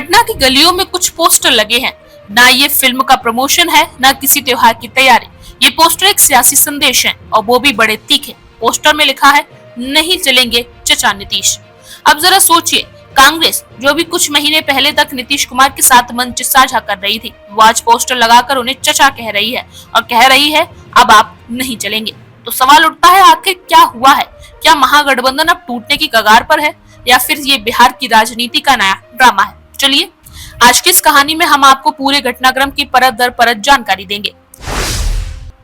पटना की गलियों में कुछ पोस्टर लगे हैं। ना ये फिल्म का प्रमोशन है, ना किसी त्योहार की तैयारी। ये पोस्टर एक सियासी संदेश है और वो भी बड़े तीखे। पोस्टर में लिखा है, नहीं चलेंगे चचा नीतीश। अब जरा सोचिए, कांग्रेस जो भी कुछ महीने पहले तक नीतीश कुमार के साथ मंच साझा कर रही थी, वो आज पोस्टर लगाकर उन्हें चचा कह रही है और कह रही है अब आप नहीं चलेंगे। तो सवाल उठता है, आखिर क्या हुआ है? क्या महागठबंधन अब टूटने की कगार पर है या फिर ये बिहार की राजनीति का नया ड्रामा है? चलिए आज की इस कहानी में हम आपको पूरे घटनाक्रम की परत दर परत जानकारी देंगे।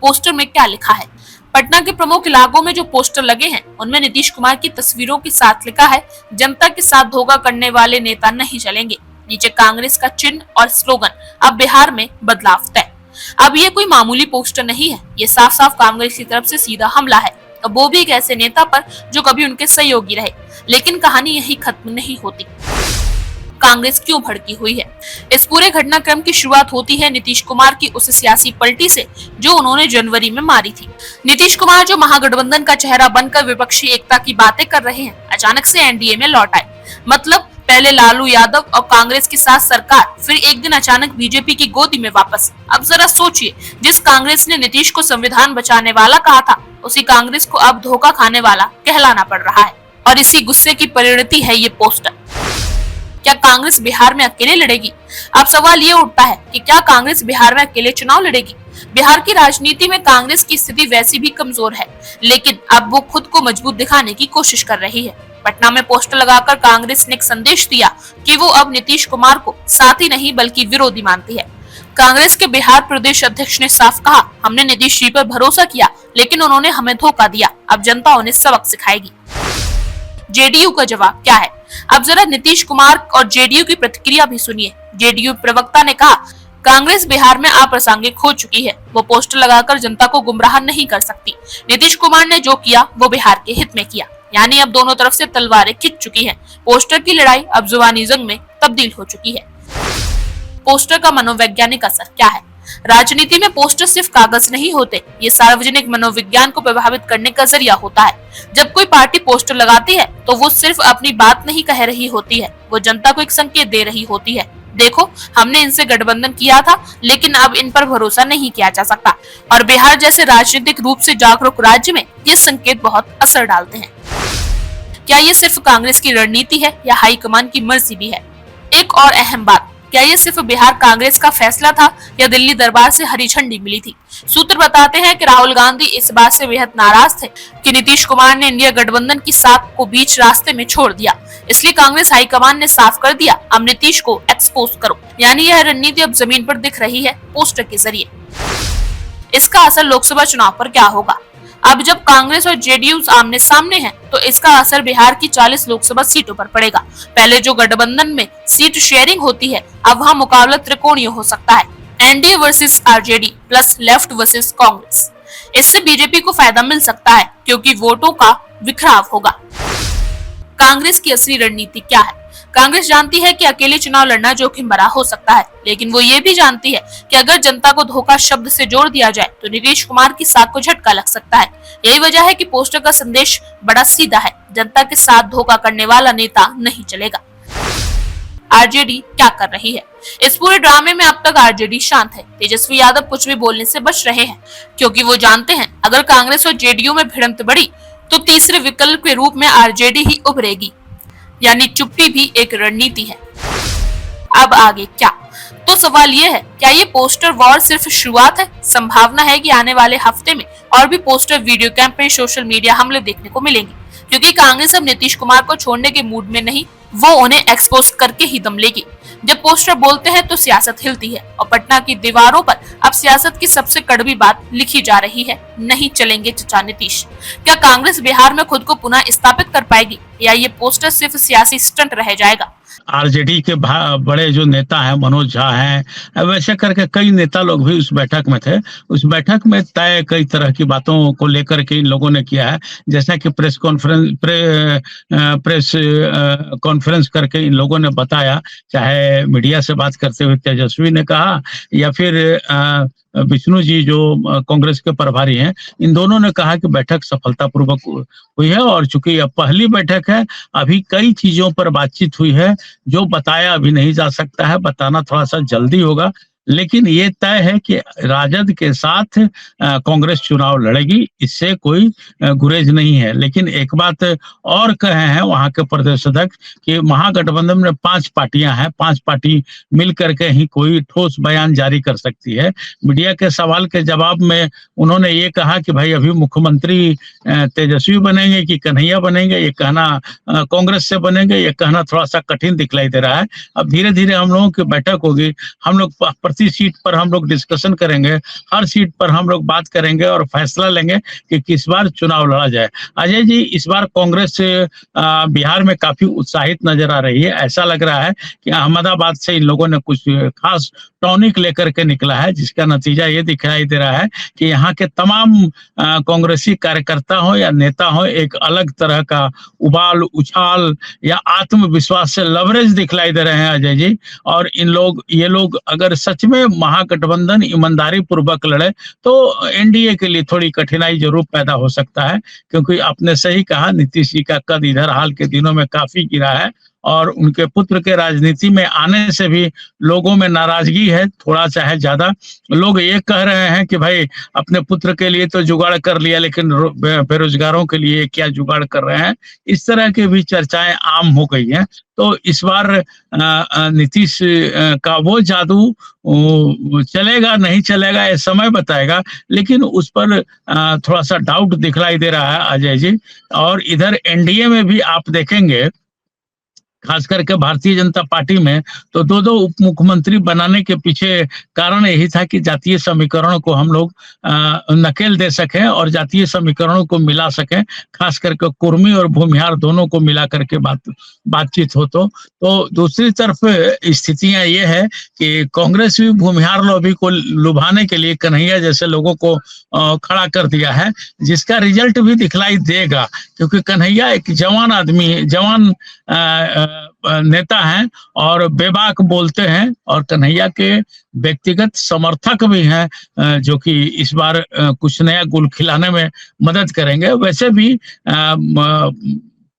पोस्टर में क्या लिखा है? पटना के प्रमुख इलाकों में जो पोस्टर लगे हैं उनमें नीतीश कुमार की तस्वीरों के साथ लिखा है, जनता के साथ धोखा करने वाले नेता नहीं चलेंगे। नीचे कांग्रेस का चिन्ह और स्लोगन, अब बिहार में बदलाव तय। अब ये कोई मामूली पोस्टर नहीं है, ये साफ साफ कांग्रेस की तरफ से सीधा हमला है, अब वो भी एक ऐसे नेता पर जो कभी उनके सहयोगी रहे। लेकिन कहानी यही खत्म नहीं होती। कांग्रेस क्यों भड़की हुई है? इस पूरे घटनाक्रम की शुरुआत होती है नीतीश कुमार की उस सियासी पलटी से जो उन्होंने जनवरी में मारी थी। नीतीश कुमार जो महागठबंधन का चेहरा बनकर विपक्षी एकता की बातें कर रहे हैं, अचानक से एनडीए में लौट आए। मतलब पहले लालू यादव और कांग्रेस के साथ सरकार, फिर एक दिन अचानक बीजेपी की गोदी में वापस। अब जरा सोचिए, जिस कांग्रेस ने नीतीश को संविधान बचाने वाला कहा था, उसी कांग्रेस को अब धोखा खाने वाला कहलाना पड़ रहा है। और इसी गुस्से की परिणति है ये पोस्टर। क्या कांग्रेस बिहार में अकेले लड़ेगी? अब सवाल ये उठता है कि क्या कांग्रेस बिहार में अकेले चुनाव लड़ेगी? बिहार की राजनीति में कांग्रेस की स्थिति वैसी भी कमजोर है, लेकिन अब वो खुद को मजबूत दिखाने की कोशिश कर रही है। पटना में पोस्टर लगाकर कांग्रेस ने एक संदेश दिया कि वो अब नीतीश कुमार को साथी नहीं बल्कि विरोधी मानती है। कांग्रेस के बिहार प्रदेश अध्यक्ष ने साफ कहा, हमने नीतीश जी पर भरोसा किया लेकिन उन्होंने हमें धोखा दिया, अब जनता उन्हें सबक सिखाएगी। जेडीयू का जवाब क्या है? अब जरा नीतीश कुमार और जेडीयू की प्रतिक्रिया भी सुनिए। जेडीयू प्रवक्ता ने कहा, कांग्रेस बिहार में अप्रासंगिक हो चुकी है, वो पोस्टर लगाकर जनता को गुमराह नहीं कर सकती। नीतीश कुमार ने जो किया वो बिहार के हित में किया, यानी अब दोनों तरफ से तलवारें खिंच चुकी हैं। पोस्टर की लड़ाई अब जुबानी जंग में तब्दील हो चुकी है। पोस्टर का मनोवैज्ञानिक असर क्या है? राजनीति में पोस्टर सिर्फ कागज नहीं होते, ये सार्वजनिक मनोविज्ञान को प्रभावित करने का जरिया होता है। जब कोई पार्टी पोस्टर लगाती है तो वो सिर्फ अपनी बात नहीं कह रही होती है, वो जनता को एक संकेत दे रही होती है, देखो हमने इनसे गठबंधन किया था लेकिन अब इन पर भरोसा नहीं किया जा सकता। और बिहार जैसे राजनीतिक रूप से जागरूक राज्य में ये संकेत बहुत असर डालते हैं। क्या ये सिर्फ कांग्रेस की रणनीति है या हाईकमान की मर्जी भी है? एक और अहम बात, क्या ये सिर्फ बिहार कांग्रेस का फैसला था या दिल्ली दरबार से हरी झंडी मिली थी? सूत्र बताते हैं कि राहुल गांधी इस बात से बेहद नाराज थे कि नीतीश कुमार ने इंडिया गठबंधन की साख को बीच रास्ते में छोड़ दिया, इसलिए कांग्रेस हाईकमान ने साफ कर दिया, अब नीतीश को एक्सपोज करो। यानी यह रणनीति अब जमीन पर दिख रही है पोस्टर के जरिए। इसका असर लोकसभा चुनाव पर क्या होगा? अब जब कांग्रेस और जेडीयू आमने सामने हैं, तो इसका असर बिहार की 40 लोकसभा सीटों पर पड़ेगा। पहले जो गठबंधन में सीट शेयरिंग होती है, अब वहाँ मुकाबला त्रिकोणीय हो सकता है, NDA versus RJD plus left versus Congress. इससे बीजेपी को फायदा मिल सकता है क्योंकि वोटों का बिखराव होगा। कांग्रेस की असली रणनीति क्या है? कांग्रेस जानती है कि अकेले चुनाव लड़ना जोखिम भरा हो सकता है, लेकिन वो ये भी जानती है कि अगर जनता को धोखा शब्द से जोड़ दिया जाए तो नीतीश कुमार की साख को झटका लग सकता है। यही वजह है कि पोस्टर का संदेश बड़ा सीधा है, जनता के साथ धोखा करने वाला नेता नहीं चलेगा। आरजेडी क्या कर रही है? इस पूरे ड्रामे में अब तक आरजेडी शांत है। तेजस्वी यादव कुछ भी बोलने से बच रहे हैं क्योंकि वो जानते हैं अगर कांग्रेस और जेडीयू में भिड़ंत बढ़ी तो तीसरे विकल्प के रूप में आरजेडी ही उभरेगी, यानी चुप्पी भी एक रणनीति है। अब आगे क्या? तो सवाल ये है, क्या ये पोस्टर वॉर सिर्फ शुरुआत है? संभावना है कि आने वाले हफ्ते में और भी poster, video campaign, social media हमले देखने को मिलेंगे क्योंकि कांग्रेस अब नीतीश कुमार को छोड़ने के मूड में नहीं, वो उन्हें एक्सपोज करके ही दम लेगी। जब पोस्टर बोलते हैं तो सियासत हिलती है और पटना की दीवारों पर अब सियासत की सबसे कड़वी बात लिखी जा रही है, नहीं चलेंगे चचा नीतीश। क्या कांग्रेस बिहार में खुद को पुनः स्थापित कर पाएगी या ये पोस्टर सिर्फ सियासी स्टंट रह जाएगा? आरजेडी के बड़े जो नेता हैं, मनोज झा हैं, वैसे करके कई नेता लोग भी उस बैठक में थे। उस बैठक में तय कई तरह की बातों को लेकर के इन लोगों ने किया है, जैसा कि प्रेस कॉन्फ्रेंस करके इन लोगों ने बताया, चाहे मीडिया से बात करते हुए तेजस्वी ने कहा या फिर विष्णु जी जो कांग्रेस के प्रभारी हैं, इन दोनों ने कहा कि बैठक सफलतापूर्वक हुई है और चूंकि यह पहली बैठक है, अभी कई चीजों पर बातचीत हुई है जो बताया अभी नहीं जा सकता है, बताना थोड़ा-सा जल्दी होगा। लेकिन ये तय है कि राजद के साथ कांग्रेस चुनाव लड़ेगी, इससे कोई गुरेज नहीं है। लेकिन एक बात और कहे हैं वहाँ के प्रदेश अध्यक्ष कि महागठबंधन में 5 पार्टियां हैं, 5 पार्टी मिल करके ही कोई ठोस बयान जारी कर सकती है। मीडिया के सवाल के जवाब में उन्होंने ये कहा कि भाई अभी मुख्यमंत्री तेजस्वी बनेंगे कि कन्हैया बनेंगे, ये कहना कांग्रेस से बनेंगे, ये कहना थोड़ा-सा कठिन दिखलाई दे रहा है। अब धीरे-धीरे हम लोगों की बैठक होगी, हम लोग प्रति सीट पर हम लोग डिस्कशन करेंगे, हर सीट पर हम लोग बात करेंगे और फैसला लेंगे कि किस बार चुनाव लड़ा जाए। अजय जी, इस बार कांग्रेस बिहार में काफी उत्साहित नजर आ रही है। ऐसा लग रहा है कि अहमदाबाद से इन लोगों ने कुछ खास टॉनिक लेकर के निकला है, जिसका नतीजा ये दिखाई दे रहा है कि यहाँ के तमाम कांग्रेसी कार्यकर्ता हो या नेता हो, एक अलग तरह का उबाल उछाल या आत्मविश्वास से लवरेज दिखलाई दे रहे हैं अजय जी। और ये लोग अगर सच में महागठबंधन ईमानदारी पूर्वक लड़े तो एनडीए के लिए थोड़ी कठिनाई जरूर पैदा हो सकता है, क्योंकि आपने सही कहा नीतीश जी का कद इधर हाल के दिनों में काफी गिरा है और उनके पुत्र के राजनीति में आने से भी लोगों में नाराजगी है, थोड़ा चाहे ज्यादा। लोग ये कह रहे हैं कि भाई अपने पुत्र के लिए तो जुगाड़ कर लिया, लेकिन बेरोजगारों के लिए क्या जुगाड़ कर रहे हैं, इस तरह की भी चर्चाएं आम हो गई हैं। तो इस बार नीतीश का वो जादू चलेगा नहीं चलेगा ये समय बताएगा, लेकिन उस पर थोड़ा सा डाउट दिखलाई दे रहा है अजय जी। और इधर एनडीए में भी आप देखेंगे, खास करके भारतीय जनता पार्टी में तो 2-2 उप मुख्यमंत्री बनाने के पीछे कारण यही था कि जातीय समीकरणों को हम लोग नकेल दे सकें और जातीय समीकरणों को मिला सकें, खास करके कुर्मी और भूमिहार दोनों को मिला करके बातचीत हो। तो दूसरी तरफ स्थितियां ये है कि कांग्रेस भी भूमिहार लॉबी को लुभाने के लिए कन्हैया जैसे लोगों को खड़ा कर दिया है, जिसका रिजल्ट भी दिखलाई देगा, क्योंकि कन्हैया एक जवान आदमी, जवान नेता हैं और बेबाक बोलते हैं, और कन्हैया के व्यक्तिगत समर्थक भी हैं जो कि इस बार कुछ नया गुल खिलाने में मदद करेंगे। वैसे भी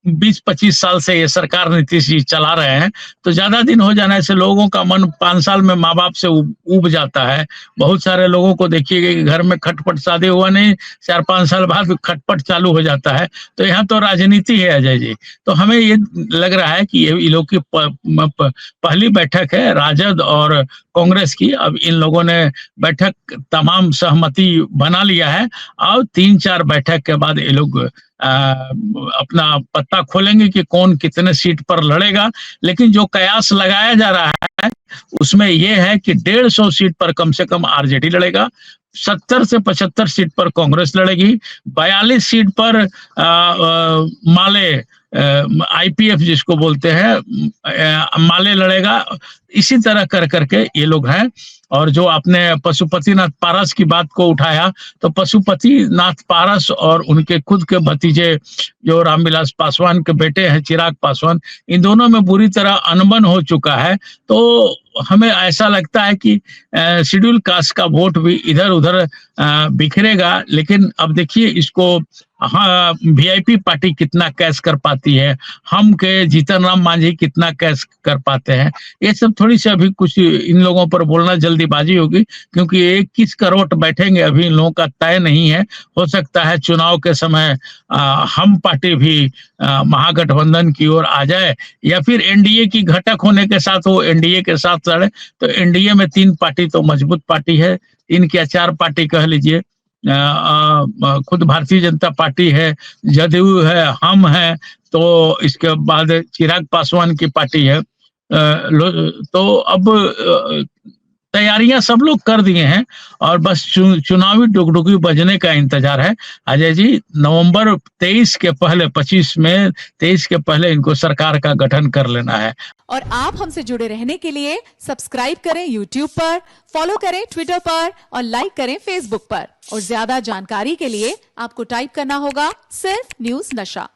20-25 साल से ये सरकार नीतीश जी चला रहे हैं, तो ज्यादा दिन हो जाने से लोगों का मन 5 साल में माँ बाप से उब जाता है। बहुत सारे लोगों को देखिएगा कि घर में खटपट, शादी हुआ नहीं 4-5 साल बाद खटपट चालू हो जाता है। तो यहाँ तो राजनीति है अजय जी। तो हमें ये लग रहा है कि ये लोग की पहली बैठक है राजद और कांग्रेस की। अब इन लोगों ने बैठक तमाम सहमति बना लिया है और 3-4 बैठक के बाद ये लोग अपना पत्ता खोलेंगे कि कौन कितने सीट पर लड़ेगा। लेकिन जो कयास लगाया जा रहा है उसमें यह है कि 150 सीट पर कम से कम आरजेडी लड़ेगा, 70 से 75 सीट पर कांग्रेस लड़ेगी, 42 सीट पर माले आईपीएफ जिसको बोलते हैं माले लड़ेगा। इसी तरह कर करके ये लोग हैं। और जो आपने पशुपतिनाथ पारस की बात को उठाया, तो पशुपतिनाथ पारस और उनके खुद के भतीजे जो रामविलास पासवान के बेटे हैं चिराग पासवान, इन दोनों में बुरी तरह अनबन हो चुका है। तो हमें ऐसा लगता है कि शेड्यूल कास्ट का वोट भी इधर उधर बिखरेगा। लेकिन अब देखिए इसको वीआईपी पार्टी कितना कैश कर पाती है, हम के जीतन राम मांझी कितना कैश कर पाते हैं, ये सब थोड़ी सी अभी कुछ इन लोगों पर बोलना जल्दीबाजी होगी, क्योंकि 21 करोड़ बैठेंगे अभी इन लोगों का तय नहीं है। हो सकता है चुनाव के समय हम पार्टी भी महागठबंधन की ओर आ जाए, या फिर एनडीए की घटक होने के साथ वो एनडीए के साथ लड़े। तो एनडीए में 3 पार्टी तो मजबूत पार्टी है, 3 क्या 4 पार्टी कह लीजिए। खुद भारतीय जनता पार्टी है, जदयू है, हम है, तो इसके बाद चिराग पासवान की पार्टी है। तो अब तैयारियां सब लोग कर दिए हैं और बस चुनावी डुगडुगी बजने का इंतजार है अजय जी। नवंबर 23 के पहले 25 में 23 के पहले इनको सरकार का गठन कर लेना है। और आप हमसे जुड़े रहने के लिए सब्सक्राइब करें YouTube पर, फॉलो करें ट्विटर पर और लाइक करें Facebook पर। और ज्यादा जानकारी के लिए आपको टाइप करना होगा सिर्फ न्यूज़ नशा।